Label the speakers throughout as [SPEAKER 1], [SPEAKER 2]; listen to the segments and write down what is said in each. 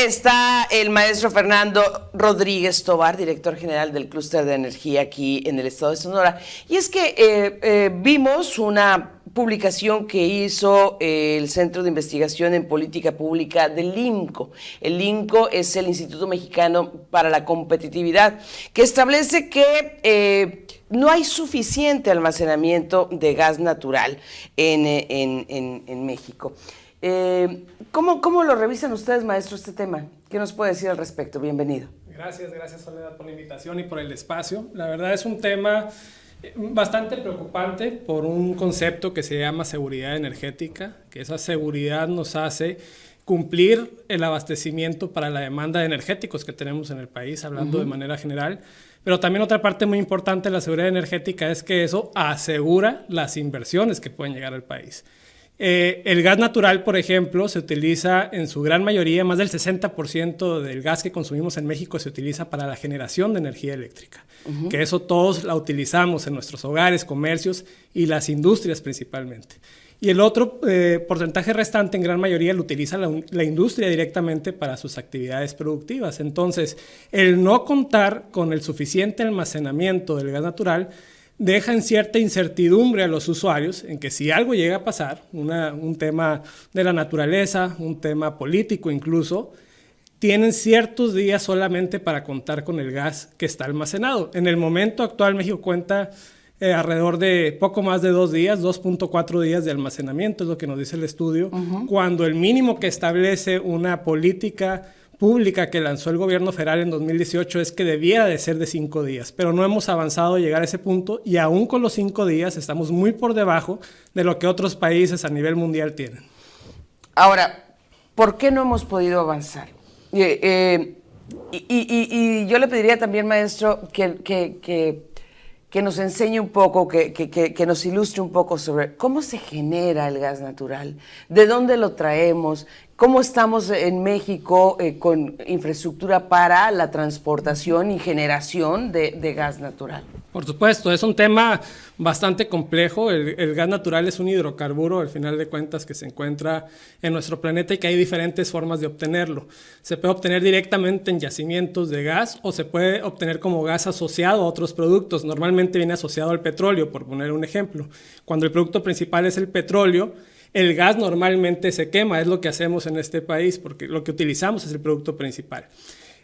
[SPEAKER 1] está el maestro Fernando Rodríguez Tovar, director general del Clúster de Energía aquí en el estado de Sonora. Y es que vimos una publicación que hizo el Centro de Investigación en Política Pública del INCO. El INCO es el Instituto Mexicano para la Competitividad, que establece que no hay suficiente almacenamiento de gas natural en México. ¿Cómo lo revisan ustedes, maestro, este tema? ¿Qué nos puede decir al respecto? Bienvenido.
[SPEAKER 2] Gracias Soledad por la invitación y por el espacio. La verdad es un tema bastante preocupante por un concepto que se llama seguridad energética, que esa seguridad nos hace cumplir el abastecimiento para la demanda de energéticos que tenemos en el país, hablando de manera general. Pero también otra parte muy importante de la seguridad energética es que eso asegura las inversiones que pueden llegar al país. El gas natural, por ejemplo, se utiliza en su gran mayoría, más del 60% del gas que consumimos en México se utiliza para la generación de energía eléctrica, que eso todos la utilizamos en nuestros hogares, comercios y las industrias principalmente. Y el otro porcentaje restante, en gran mayoría, lo utiliza la industria directamente para sus actividades productivas. Entonces, el no contar con el suficiente almacenamiento del gas natural deja en cierta incertidumbre a los usuarios en que si algo llega a pasar, un tema de la naturaleza, un tema político incluso, tienen ciertos días solamente para contar con el gas que está almacenado. En el momento actual, México cuenta alrededor de poco más de 2 días, 2.4 días de almacenamiento, es lo que nos dice el estudio, cuando el mínimo que establece una política pública que lanzó el gobierno federal en 2018 es que debiera de ser de 5 días, pero no hemos avanzado a llegar a ese punto y aún con los 5 días estamos muy por debajo de lo que otros países a nivel mundial tienen.
[SPEAKER 1] Ahora, ¿por qué no hemos podido avanzar? Y yo le pediría también, maestro, que nos enseñe un poco, que nos ilustre un poco sobre cómo se genera el gas natural, de dónde lo traemos, cómo estamos en México con infraestructura para la transportación y generación de gas natural.
[SPEAKER 2] Por supuesto, es un tema bastante complejo. El gas natural es un hidrocarburo, al final de cuentas, que se encuentra en nuestro planeta y que hay diferentes formas de obtenerlo. Se puede obtener directamente en yacimientos de gas o se puede obtener como gas asociado a otros productos. Normalmente viene asociado al petróleo, por poner un ejemplo. Cuando el producto principal es el petróleo, el gas normalmente se quema, es lo que hacemos en este país, porque lo que utilizamos es el producto principal.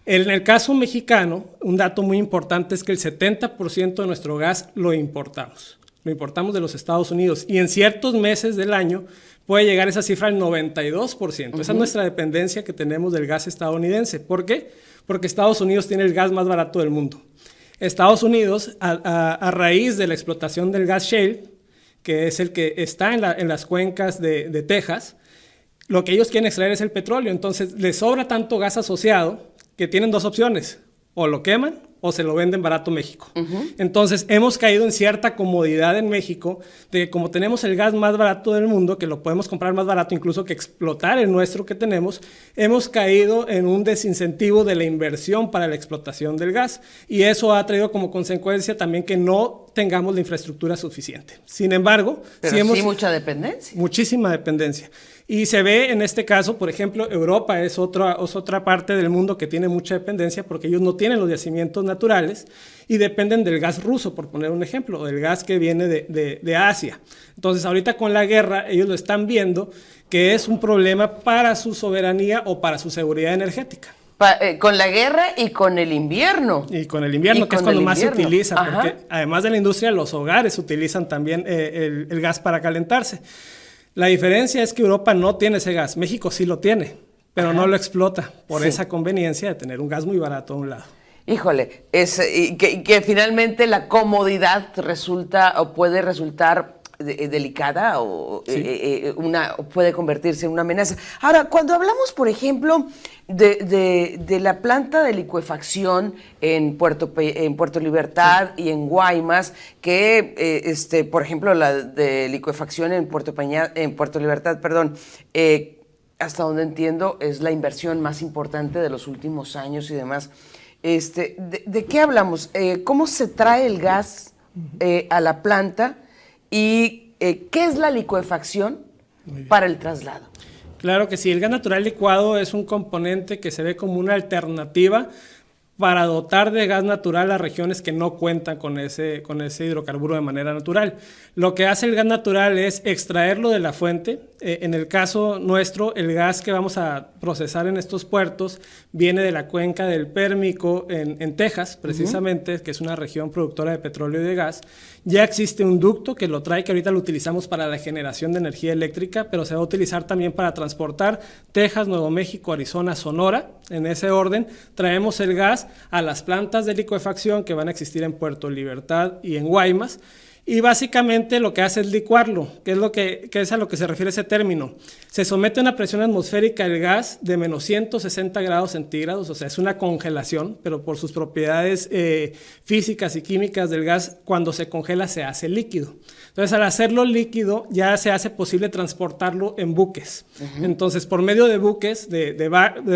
[SPEAKER 2] En el caso mexicano, un dato muy importante es que el 70% de nuestro gas lo importamos de los Estados Unidos, y en ciertos meses del año puede llegar esa cifra al 92%. Esa es nuestra dependencia que tenemos del gas estadounidense. ¿Por qué? Porque Estados Unidos tiene el gas más barato del mundo. Estados Unidos, a raíz de la explotación del gas shale, que es el que está en las cuencas de Texas, lo que ellos quieren extraer es el petróleo. Entonces les sobra tanto gas asociado que tienen 2 opciones: o lo queman o se lo venden barato a México. Entonces hemos caído en cierta comodidad en México de que como tenemos el gas más barato del mundo, que lo podemos comprar más barato incluso que explotar el nuestro que tenemos, hemos caído en un desincentivo de la inversión para la explotación del gas, y eso ha traído como consecuencia también que no tengamos la infraestructura suficiente. Sin embargo,
[SPEAKER 1] sí mucha dependencia.
[SPEAKER 2] Muchísima dependencia. Y se ve en este caso, por ejemplo, Europa es otra parte del mundo que tiene mucha dependencia porque ellos no tienen los yacimientos naturales y dependen del gas ruso, por poner un ejemplo, o del gas que viene de Asia. Entonces, ahorita con la guerra, ellos lo están viendo que es un problema para su soberanía o para su seguridad energética.
[SPEAKER 1] Con la guerra y con el invierno.
[SPEAKER 2] Y con el invierno, que es cuando más se utiliza, porque además de la industria, los hogares utilizan también el gas para calentarse. La diferencia es que Europa no tiene ese gas. México sí lo tiene, pero no lo explota por esa conveniencia de tener un gas muy barato a un lado.
[SPEAKER 1] Híjole, que finalmente la comodidad resulta o puede resultar delicada o puede convertirse en una amenaza. Ahora, cuando hablamos, por ejemplo, de la planta de licuefacción en Puerto Libertad y en Guaymas, que por ejemplo la de licuefacción en Puerto Libertad, hasta donde entiendo es la inversión más importante de los últimos años y demás. ¿De qué hablamos? ¿Cómo se trae el gas a la planta y qué es la licuefacción para el traslado?
[SPEAKER 2] Claro que sí, el gas natural licuado es un componente que se ve como una alternativa para dotar de gas natural a regiones que no cuentan con ese hidrocarburo de manera natural. Lo que hace el gas natural es extraerlo de la fuente. En el caso nuestro, el gas que vamos a procesar en estos puertos viene de la cuenca del Pérmico en Texas, precisamente, que es una región productora de petróleo y de gas. Ya existe un ducto que lo trae, que ahorita lo utilizamos para la generación de energía eléctrica, pero se va a utilizar también para transportar Texas, Nuevo México, Arizona, Sonora. En ese orden, traemos el gas a las plantas de licuefacción que van a existir en Puerto Libertad y en Guaymas. Y básicamente lo que hace es licuarlo, que es a lo que se refiere ese término. Se somete a una presión atmosférica el gas de menos 160 grados centígrados, o sea, es una congelación, pero por sus propiedades físicas y químicas del gas, cuando se congela se hace líquido. Entonces, al hacerlo líquido, ya se hace posible transportarlo en buques. Entonces, por medio de buques, de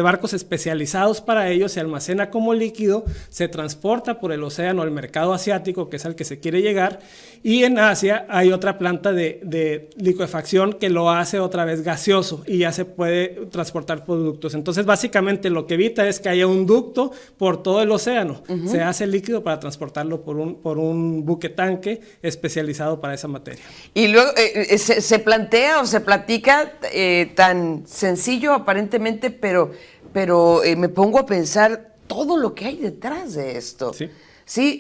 [SPEAKER 2] barcos especializados para ello, se almacena como líquido, se transporta por el océano al mercado asiático, que es al que se quiere llegar, y en Asia hay otra planta de licuefacción que lo hace otra vez gaseoso y ya se puede transportar productos. Entonces, básicamente lo que evita es que haya un ducto por todo el océano. Se hace líquido para transportarlo por un buque tanque especializado para esa materia.
[SPEAKER 1] Y luego se plantea o se platica tan sencillo aparentemente, pero me pongo a pensar todo lo que hay detrás de esto.
[SPEAKER 2] Sí.
[SPEAKER 1] Sí,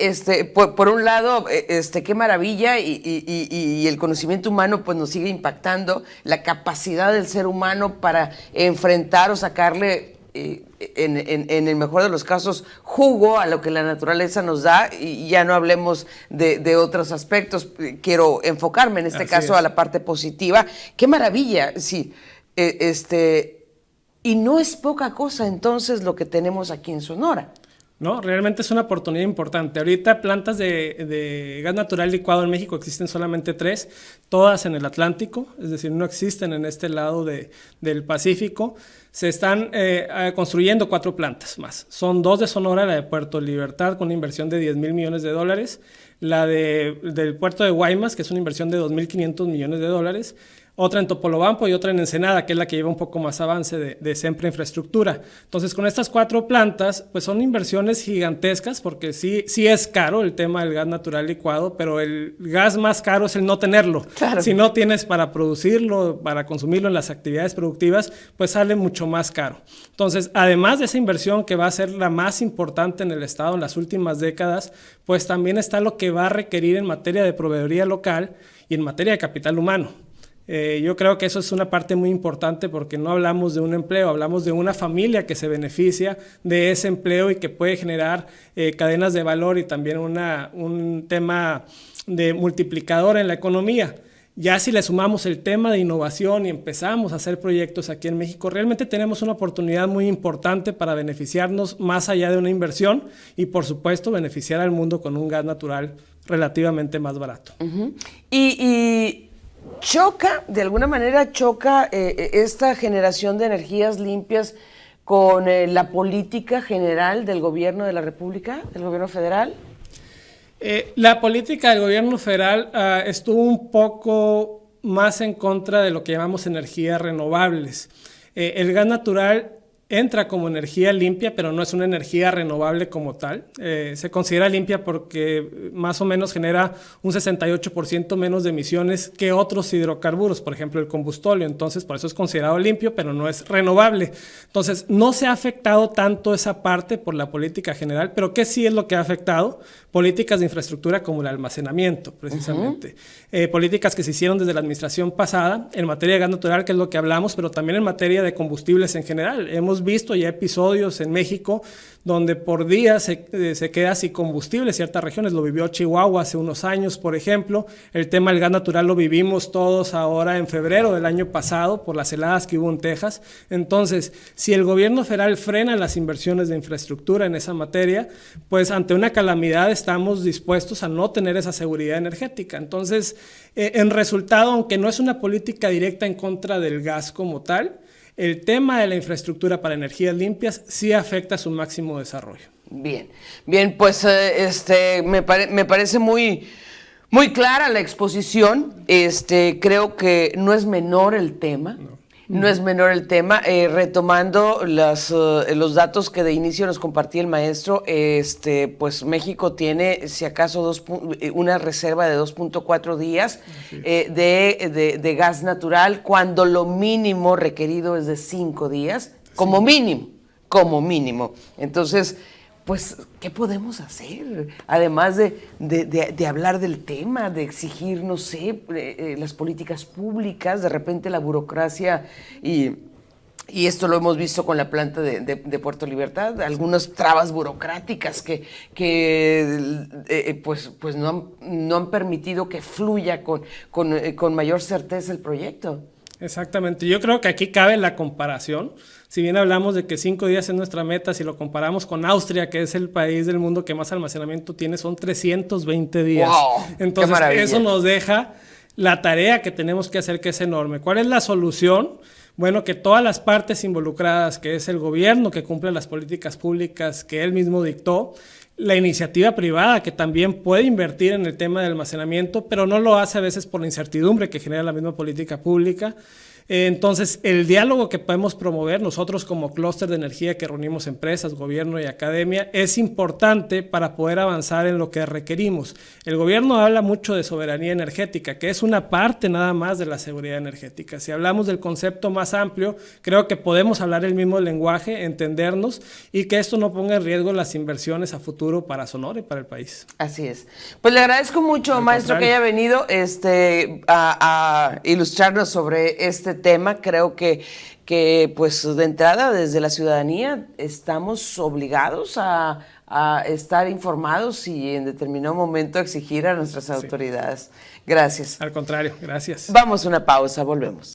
[SPEAKER 1] por un lado, qué maravilla y el conocimiento humano pues nos sigue impactando, la capacidad del ser humano para enfrentar o sacarle, en el mejor de los casos, jugo a lo que la naturaleza nos da, y ya no hablemos de otros aspectos. Quiero enfocarme en este caso a la parte positiva. ¡Qué maravilla! Sí, y no es poca cosa entonces lo que tenemos aquí en Sonora.
[SPEAKER 2] No, realmente es una oportunidad importante. Ahorita plantas de gas natural licuado en México existen solamente 3, todas en el Atlántico, es decir, no existen en este lado del Pacífico. Se están construyendo 4 plantas más. Son 2 de Sonora, la de Puerto Libertad con una inversión de $10,000 millones, la del puerto de Guaymas, que es una inversión de $2,500 millones, otra en Topolobampo y otra en Ensenada, que es la que lleva un poco más avance de Sempra Infraestructura. Entonces, con estas 4 plantas, pues son inversiones gigantescas, porque sí es caro el tema del gas natural licuado, pero el gas más caro es el no tenerlo.
[SPEAKER 1] Claro.
[SPEAKER 2] Si no tienes para producirlo, para consumirlo en las actividades productivas, pues sale mucho más caro. Entonces, además de esa inversión que va a ser la más importante en el Estado en las últimas décadas, pues también está lo que va a requerir en materia de proveeduría local y en materia de capital humano. Yo creo que eso es una parte muy importante, porque no hablamos de un empleo, hablamos de una familia que se beneficia de ese empleo y que puede generar cadenas de valor y también un tema de multiplicador en la economía. Ya si le sumamos el tema de innovación y empezamos a hacer proyectos aquí en México, realmente tenemos una oportunidad muy importante para beneficiarnos más allá de una inversión y, por supuesto, beneficiar al mundo con un gas natural relativamente más barato.
[SPEAKER 1] Y de alguna manera choca esta generación de energías limpias con la política general del gobierno de la República, del gobierno federal.
[SPEAKER 2] La política del gobierno federal estuvo un poco más en contra de lo que llamamos energías renovables. El gas natural entra como energía limpia, pero no es una energía renovable como tal. Se considera limpia porque más o menos genera un 68% menos de emisiones que otros hidrocarburos, por ejemplo el combustóleo. Entonces, por eso es considerado limpio, pero no es renovable. Entonces, no se ha afectado tanto esa parte por la política general, pero ¿qué sí es lo que ha afectado? Políticas de infraestructura como el almacenamiento, precisamente. Políticas que se hicieron desde la administración pasada en materia de gas natural, que es lo que hablamos, pero también en materia de combustibles en general. Hemos visto ya episodios en México donde por días se queda sin combustible ciertas regiones. Lo vivió Chihuahua hace unos años, por ejemplo. El tema del gas natural lo vivimos todos ahora en febrero del año pasado por las heladas que hubo en Texas. Entonces, si el gobierno federal frena las inversiones de infraestructura en esa materia, pues ante una calamidad estamos dispuestos a no tener esa seguridad energética. Entonces, en resultado, aunque no es una política directa en contra del gas como tal, el tema de la infraestructura para energías limpias sí afecta su máximo desarrollo.
[SPEAKER 1] Bien, pues me parece muy clara la exposición. Creo que no es menor el tema. No es menor el tema. Retomando los datos que de inicio nos compartía el maestro, pues México tiene, si acaso, una reserva de 2.4 días de gas natural, cuando lo mínimo requerido es de 5 días, como mínimo. Entonces, pues, ¿qué podemos hacer? Además de hablar del tema, de exigir, no sé, las políticas públicas, de repente la burocracia y esto lo hemos visto con la planta de Puerto Libertad, algunas trabas burocráticas que pues no han permitido que fluya con mayor certeza el proyecto.
[SPEAKER 2] Exactamente. Yo creo que aquí cabe la comparación. Si bien hablamos de que 5 días es nuestra meta, si lo comparamos con Austria, que es el país del mundo que más almacenamiento tiene, son 320 días.
[SPEAKER 1] ¡Wow!
[SPEAKER 2] Entonces, eso nos deja la tarea que tenemos que hacer, que es enorme. ¿Cuál es la solución? Bueno, que todas las partes involucradas, que es el gobierno que cumple las políticas públicas que él mismo dictó, la iniciativa privada, que también puede invertir en el tema del almacenamiento, pero no lo hace a veces por la incertidumbre que genera la misma política pública. Entonces, el diálogo que podemos promover nosotros como clúster de energía que reunimos empresas, gobierno y academia es importante para poder avanzar en lo que requerimos. El gobierno habla mucho de soberanía energética, que es una parte nada más de la seguridad energética. Si hablamos del concepto más amplio, creo que podemos hablar el mismo lenguaje, entendernos y que esto no ponga en riesgo las inversiones a futuro para Sonora y para el país.
[SPEAKER 1] Así es. Pues le agradezco mucho, maestro, que haya venido a ilustrarnos sobre este tema. Creo que pues de entrada desde la ciudadanía estamos obligados a estar informados y en determinado momento exigir a nuestras autoridades. Gracias.
[SPEAKER 2] Al contrario, gracias.
[SPEAKER 1] Vamos a una pausa, volvemos.